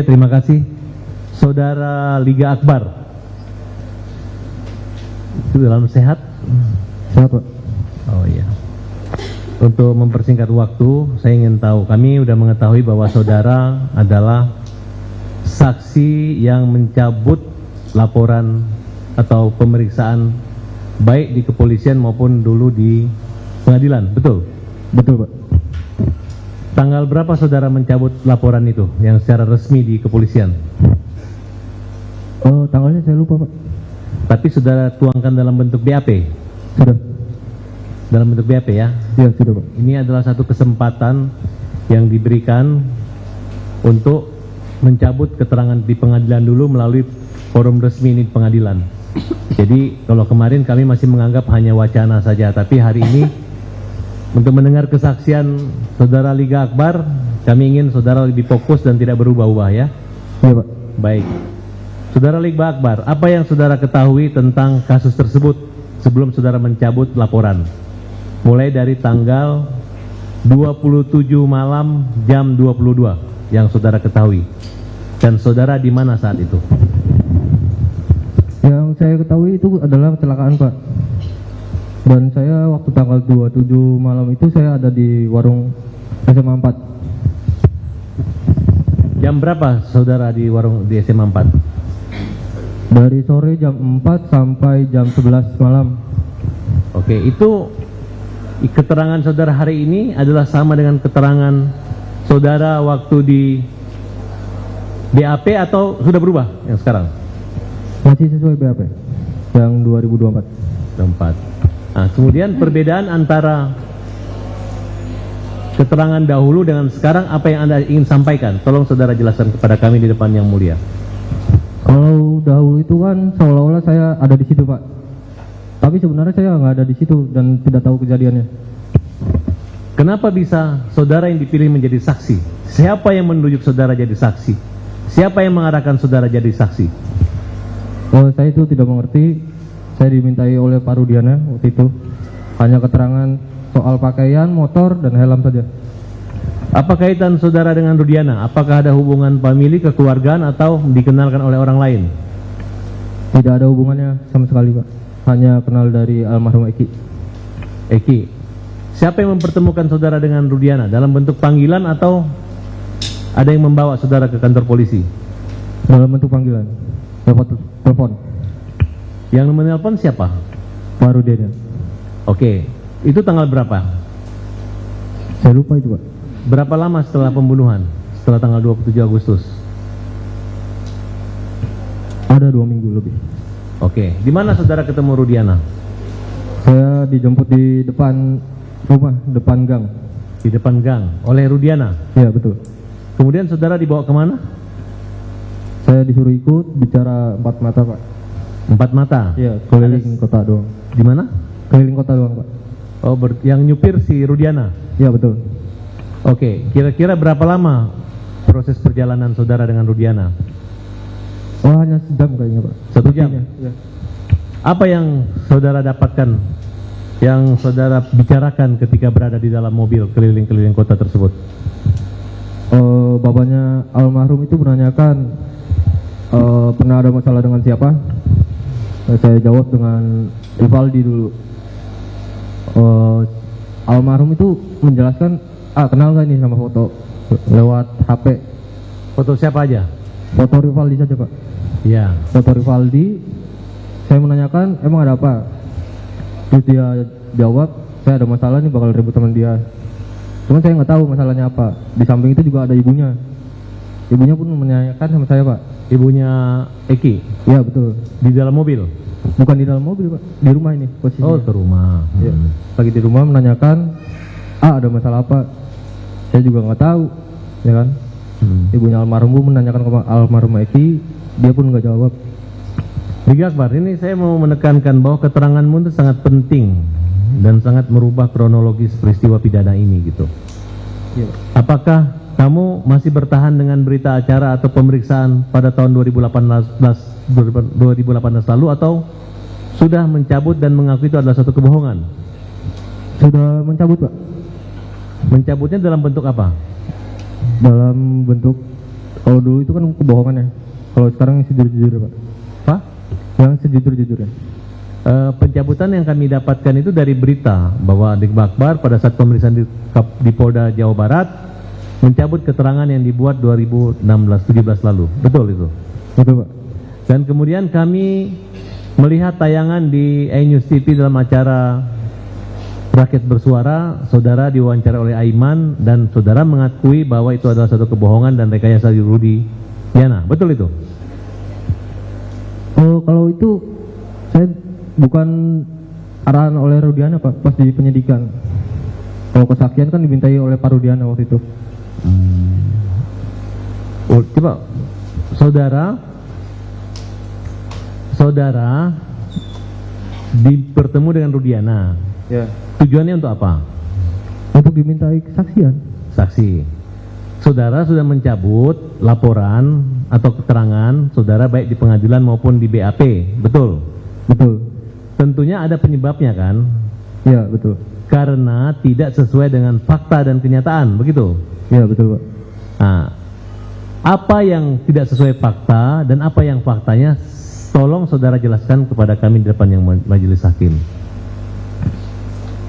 Oke, terima kasih. Saudara Liga Akbar. Itu dalam sehat? Sehat, Pak. Oh iya. Untuk mempersingkat waktu, saya ingin tahu, kami sudah mengetahui bahwa saudara adalah saksi yang mencabut laporan atau pemeriksaan baik di kepolisian maupun dulu di pengadilan, betul? Betul, Pak. Tanggal berapa saudara mencabut laporan itu yang secara resmi di kepolisian? Oh, tanggalnya saya lupa, Pak. Tapi saudara tuangkan dalam bentuk BAP? Sudah. Dalam bentuk BAP ya? Iya, sudah, Pak. Ini adalah satu kesempatan yang diberikan untuk mencabut keterangan di pengadilan dulu melalui forum resmi ini di pengadilan. Jadi kalau kemarin kami masih menganggap hanya wacana saja, tapi hari ini untuk mendengar kesaksian saudara Liga Akbar, kami ingin saudara lebih fokus dan tidak berubah-ubah ya. Iya, Pak. Baik. Saudara Liga Akbar, apa yang saudara ketahui tentang kasus tersebut sebelum saudara mencabut laporan? Mulai dari tanggal 27 malam jam 22 yang saudara ketahui. Dan saudara di mana saat itu? Yang saya ketahui itu adalah kecelakaan, Pak. Dan saya waktu tanggal 27 malam itu saya ada di warung SMA 4. Jam berapa saudara di warung di SMA 4? Dari sore jam 4 sampai jam 11 malam. Oke, itu keterangan saudara hari ini adalah sama dengan keterangan saudara waktu di BAP atau sudah berubah yang sekarang? Masih sesuai BAP yang 2024. Nah, kemudian perbedaan antara keterangan dahulu dengan sekarang, apa yang Anda ingin sampaikan? Tolong saudara jelaskan kepada kami di depan yang mulia. Kalau dahulu itu kan seolah-olah saya ada di situ, Pak. Tapi sebenarnya saya nggak ada di situ dan tidak tahu kejadiannya. Kenapa bisa saudara yang dipilih menjadi saksi? Siapa yang menunjuk saudara jadi saksi? Siapa yang mengarahkan saudara jadi saksi? Oh, saya itu tidak mengerti. Saya dimintai oleh Pak Rudiana waktu itu hanya keterangan soal pakaian, motor, dan helm saja. Apa kaitan saudara dengan Rudiana? Apakah ada hubungan famili, kekeluargaan, atau dikenalkan oleh orang lain? Tidak ada hubungannya sama sekali, Pak. Hanya kenal dari almarhum Eki. Eki, siapa yang mempertemukan saudara dengan Rudiana? Dalam bentuk panggilan atau ada yang membawa saudara ke kantor polisi? Dalam bentuk panggilan. Telepon. Yang menelpon siapa? Pak Rudiana. Oke, itu tanggal berapa? Saya lupa itu, Pak. Berapa lama setelah pembunuhan? Setelah tanggal 27 Agustus? Ada 2 minggu lebih. Oke, di mana saudara ketemu Rudiana? Saya dijemput di depan rumah, depan gang. Di depan gang, oleh Rudiana? Iya, betul. Kemudian saudara dibawa kemana? Saya disuruh ikut bicara 4 mata, Pak. 4 mata? Iya, keliling kota doang. Di mana? Keliling kota doang, Pak. Oh, yang nyupir si Rudiana? Iya, betul. Oke, kira-kira berapa lama proses perjalanan saudara dengan Rudiana? Oh, hanya sejam kayaknya, Pak. 1 jam? Iya. Apa yang saudara dapatkan, yang saudara bicarakan ketika berada di dalam mobil keliling-keliling kota tersebut? Bapaknya almarhum itu menanyakan pernah ada masalah dengan siapa? Saya jawab dengan Rivaldi dulu. Almarhum itu menjelaskan, kenal gak ini sama foto lewat HP? Foto siapa aja? Foto Rivaldi saja, Pak. Iya. Foto Rivaldi. Saya menanyakan, emang ada apa? Terus dia jawab, saya ada masalah nih, bakal ribut sama dia. Cuman saya nggak tahu masalahnya apa. Di samping itu juga ada ibunya. Ibunya pun menanyakan sama saya, Pak. Ibunya Eki? Iya, betul. Di dalam mobil? Bukan di dalam mobil, Pak. Di rumah ini posisinya. Oh, ke rumah. Iya. Lagi di rumah menanyakan, ada masalah apa? Saya juga nggak tahu, ya kan? Ibunya almarhum pun menanyakan ke almarhum Eki, dia pun nggak jawab. Liga Akbar, ini saya mau menekankan bahwa keteranganmu itu sangat penting dan sangat merubah kronologis peristiwa pidana ini gitu. Iya. Apakah kamu masih bertahan dengan berita acara atau pemeriksaan pada tahun 2018 lalu, atau sudah mencabut dan mengaku itu adalah satu kebohongan? Sudah mencabut, Pak. Mencabutnya dalam bentuk apa? Dalam bentuk Kalau dulu itu kan kebohongan ya. Kalau sekarang yang sejujur-jujur Pak. Pak? Yang sejujur-jujurnya. Pencabutan yang kami dapatkan itu dari berita bahwa Adik Akbar pada saat pemeriksaan di Polda Jawa Barat mencabut keterangan yang dibuat 2016-17 lalu. Betul itu? Betul Pak. Dan kemudian kami melihat tayangan di iNews TV dalam acara Rakyat Bersuara, saudara diwawancara oleh Aiman dan saudara mengakui bahwa itu adalah satu kebohongan dan rekayasa Rudi Yana. Betul itu? Oh, kalau itu saya bukan arahan oleh Rudiana Pak, pas di penyidikan. Kalau kesaksian kan dimintai oleh Pak Rudiana waktu itu. Oh, coba saudara bertemu dengan Rudiana. Ya. Tujuannya untuk apa? Untuk dimintai kesaksian. Saksi. Saudara sudah mencabut laporan atau keterangan saudara baik di pengadilan maupun di BAP, betul? Betul. Tentunya ada penyebabnya kan? Ya, betul. Karena tidak sesuai dengan fakta dan kenyataan, begitu? Ya, betul Pak. Nah, apa yang tidak sesuai fakta dan apa yang faktanya, tolong saudara jelaskan kepada kami di depan yang majelis hakim.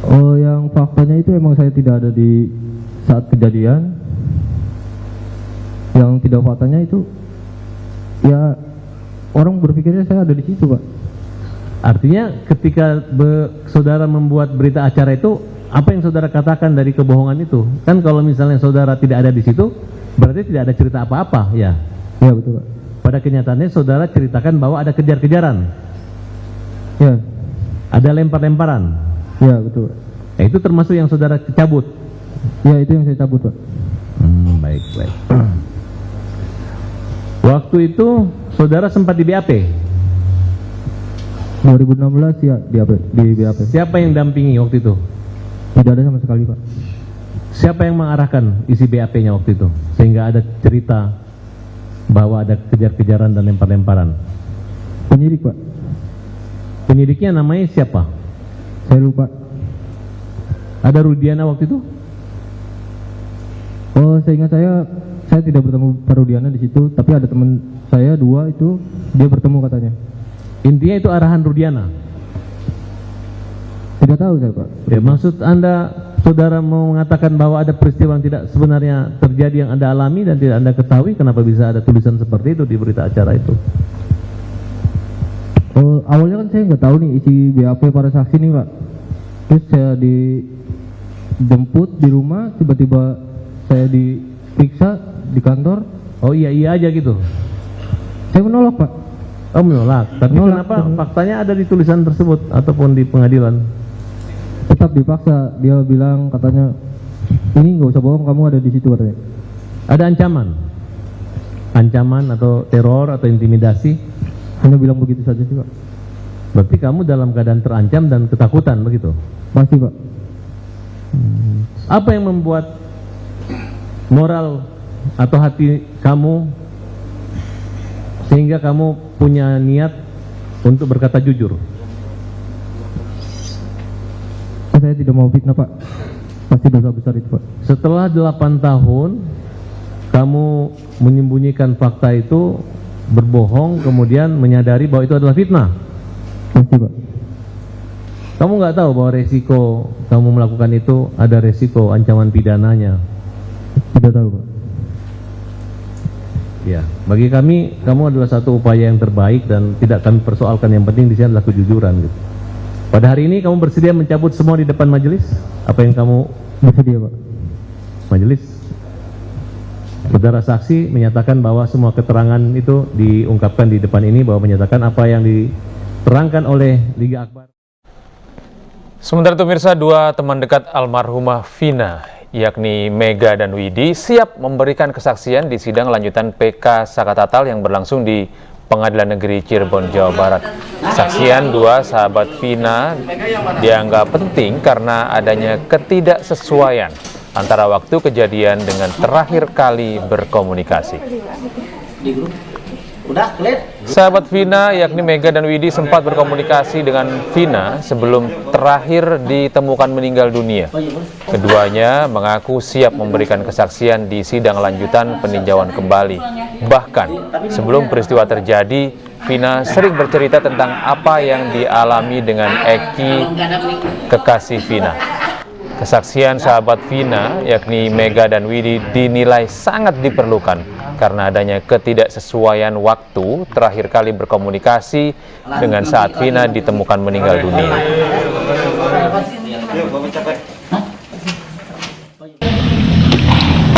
Oh, yang faktanya itu emang saya tidak ada di saat kejadian. Yang tidak faktanya itu, ya orang berpikirnya saya ada di situ Pak. Artinya ketika saudara membuat berita acara itu, apa yang saudara katakan dari kebohongan itu? Kan kalau misalnya saudara tidak ada di situ, berarti tidak ada cerita apa-apa, ya? Ya, betul Pak. Pada kenyataannya saudara ceritakan bahwa ada kejar-kejaran, Ya. ada lempar-lemparan. Ya, betul Pak. Nah, itu termasuk yang saudara cabut? Ya, itu yang saya cabut Pak. Baik. Waktu itu saudara sempat di BAP? 2016 ya di BAP. Siapa yang dampingi waktu itu? Tidak ada sama sekali Pak. Siapa yang mengarahkan isi BAP-nya waktu itu? Sehingga ada cerita bahwa ada kejar-kejaran dan lempar-lemparan. Penyidik Pak. Penyidiknya namanya siapa? Saya lupa. Ada Rudiana waktu itu? Oh, seingat saya tidak bertemu Pak Rudiana di situ, tapi ada teman saya dua itu dia bertemu katanya. Intinya itu arahan Rudiana? Tidak tahu saya Pak. Ya, maksud Anda, saudara mau mengatakan bahwa ada peristiwa yang tidak sebenarnya terjadi yang Anda alami dan tidak Anda ketahui, kenapa bisa ada tulisan seperti itu di berita acara itu? Oh, awalnya kan saya nggak tahu nih isi BAP para saksi nih Pak. Terus saya dijemput di rumah, tiba-tiba saya diperiksa di kantor. Oh iya aja gitu? Saya menolak Pak. Oh, menolak. Tapi Menolak. kenapa faktanya ada di tulisan tersebut ataupun di pengadilan? Tetap dipaksa. Dia bilang katanya, ini nggak usah bohong, kamu ada di situ katanya. Ada ancaman? Ancaman atau teror atau intimidasi? Hanya bilang begitu saja sih Pak. Berarti kamu dalam keadaan terancam dan ketakutan, begitu? Pasti Pak. Apa yang membuat moral atau hati kamu sehingga kamu punya niat untuk berkata jujur? Saya tidak mau fitnah Pak. Pasti dosa besar itu Pak. Setelah 8 tahun kamu menyembunyikan fakta itu, berbohong, kemudian menyadari bahwa itu adalah fitnah. Pasti Pak. Kamu nggak tahu bahwa resiko kamu melakukan itu ada resiko ancaman pidananya? Tidak tahu Pak. Ya, bagi kami kamu adalah satu upaya yang terbaik dan tidak kami persoalkan. Yang penting di sini adalah kejujuran gitu. Pada hari ini kamu bersedia mencabut semua di depan majelis? Apa yang kamu Bersedia Pak. majelis? Saudara saksi menyatakan bahwa semua keterangan itu diungkapkan di depan ini, bahwa menyatakan apa yang diterangkan oleh Liga Akbar. Sementara itu pemirsa, dua teman dekat almarhumah Vina, yakni Mega dan Widi, siap memberikan kesaksian di sidang lanjutan PK Sakatatal yang berlangsung di Pengadilan Negeri Cirebon, Jawa Barat. Kesaksian dua sahabat Vina dianggap penting karena adanya ketidaksesuaian antara waktu kejadian dengan terakhir kali berkomunikasi. Udah clear? Sahabat Vina, yakni Mega dan Widi sempat berkomunikasi dengan Vina sebelum terakhir ditemukan meninggal dunia. Keduanya mengaku siap memberikan kesaksian di sidang lanjutan peninjauan kembali. Bahkan sebelum peristiwa terjadi, Vina sering bercerita tentang apa yang dialami dengan Eki, kekasih Vina. Kesaksian sahabat Vina, yakni Mega dan Widi, dinilai sangat diperlukan karena adanya ketidaksesuaian waktu terakhir kali berkomunikasi dengan saat Vina ditemukan meninggal dunia.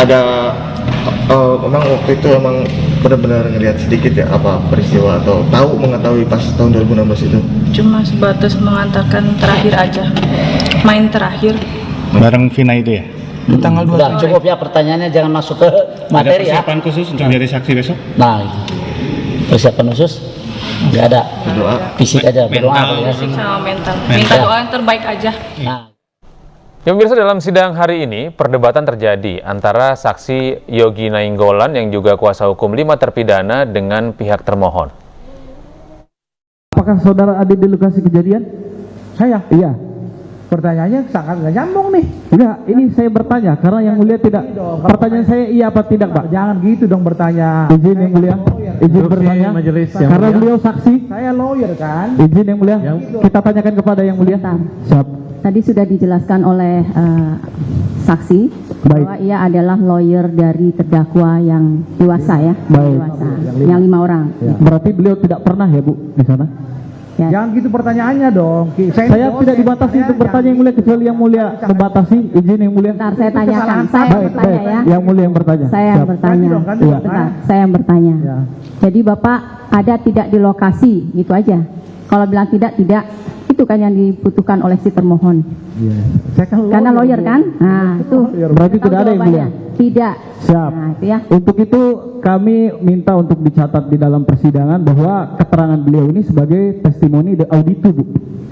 Ada memang waktu itu emang benar-benar ngelihat sedikit ya apa peristiwa atau mengetahui pas tahun 2016 itu? Cuma sebatas mengantarkan terakhir aja, main terakhir. Bareng Vina itu ya? Tanggal 2 Udah cukup ya pertanyaannya, jangan masuk ke materi ya. Ada persiapan khusus untuk jadi saksi besok? Nah, itu. Persiapan khusus nggak ada. Berdoa. Fisik aja, berdoa ya. Fisik sama mental. Minta doa yang terbaik aja. Nah. Ya pemirsa, dalam sidang hari ini perdebatan terjadi antara saksi Yogi Nainggolan yang juga kuasa hukum 5 terpidana dengan pihak termohon. Apakah saudara ada di lokasi kejadian? Saya? Iya. Pertanyaannya sangat nggak nyambung nih. Enggak, ini saya bertanya karena yang mulia tidak. Pertanyaan saya iya apa tidak, Pak? Jangan gitu dong bertanya. Izin yang mulia. Izin bertanya. Majelis yang Karena mulia. beliau saksi. Saya lawyer kan. Izin yang mulia. Kita tanyakan kepada yang mulia. Siap. Tadi sudah dijelaskan oleh saksi bahwa ia adalah lawyer dari terdakwa yang dewasa ya, Baik. dewasa, yang 5 orang. Ya. Berarti beliau tidak pernah ya, Bu, di sana? Ya. Jangan gitu pertanyaannya dong. Saya tidak dibatasi untuk bertanya yang mulia, kecuali yang mulia membatasi. Izin yang mulia. Bentar, saya tanyakan. Saya Baik, bertanya baik. ya. Yang mulia yang bertanya. Saya yang Siap. bertanya. Iya. Bentar, saya yang bertanya. Ya. Jadi Bapak ada tidak di lokasi, gitu aja. Kalau bilang tidak, itu kan yang dibutuhkan oleh si termohon. Iya. Saya kan Karena lawyer kan? Nah, itu. Berarti Tahu tidak ada yang mulia. jawabannya? Tidak. Siap. Nah, itu ya. Untuk itu kami minta untuk dicatat di dalam persidangan bahwa keterangan beliau ini sebagai testimoni de auditu, Bu.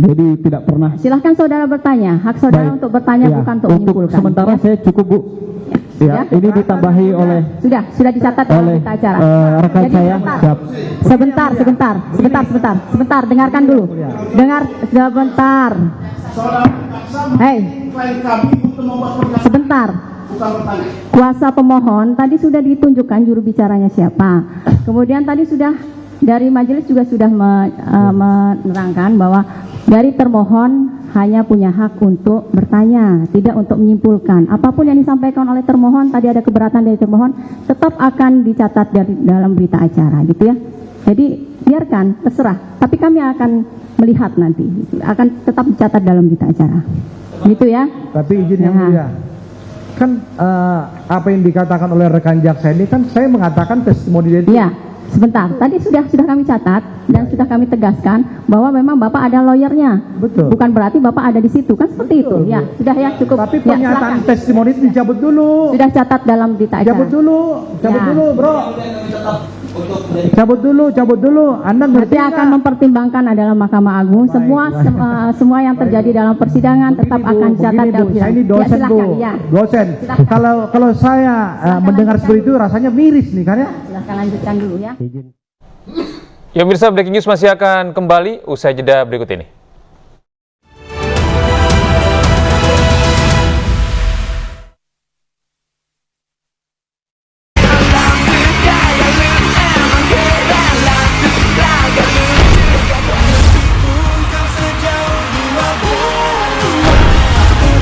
Jadi tidak pernah. Silahkan saudara bertanya. Hak saudara Baik. untuk bertanya Ya, bukan untuk untuk menyimpulkan. sementara Ya. saya cukup, Bu. Ya, ini ditambahi oleh Sudah dicatat dalam oleh berita acara. rekan Jadi saya. sebentar. Siap. Sebentar, dengarkan dulu. Dengar sebentar. Hei. Sebentar. Kuasa pemohon tadi sudah ditunjukkan juru bicaranya siapa. Kemudian tadi sudah dari majelis juga sudah menerangkan bahwa dari termohon hanya punya hak untuk bertanya, tidak untuk menyimpulkan. Apapun yang disampaikan oleh termohon, tadi ada keberatan dari termohon, tetap akan dicatat dari dalam berita acara, gitu ya. Jadi biarkan, terserah. Tapi kami akan melihat nanti, akan tetap dicatat dalam berita acara, gitu ya. Tapi izin yang mulia. Kan apa yang dikatakan oleh rekan jaksa ini kan saya mengatakan testimoni dari Iya, sebentar. Tadi sudah kami catat dan sudah kami tegaskan bahwa memang Bapak ada lawyernya. Betul. Bukan berarti Bapak ada di situ, kan seperti itu. Ya, sudah ya cukup. Tapi Ya, pernyataan silakan. testimoni itu dicabut dulu. Sudah catat dalam berita acara. Cabut dulu, Bro. Cabut dulu. Anda Nanti ngerti akan nggak? mempertimbangkan adalah Mahkamah Agung. Semua yang terjadi dalam persidangan tetap Begini, akan Bu, dicatat begini, dalam Bu. Saya ini dosen, ya, silakan, Bu. ya. Dosen. Silakan. Kalau saya mendengar seperti itu rasanya miris nih kan ya. Silahkan lanjutkan dulu ya. Ya pemirsa, breaking news masih akan kembali usai jeda berikut ini.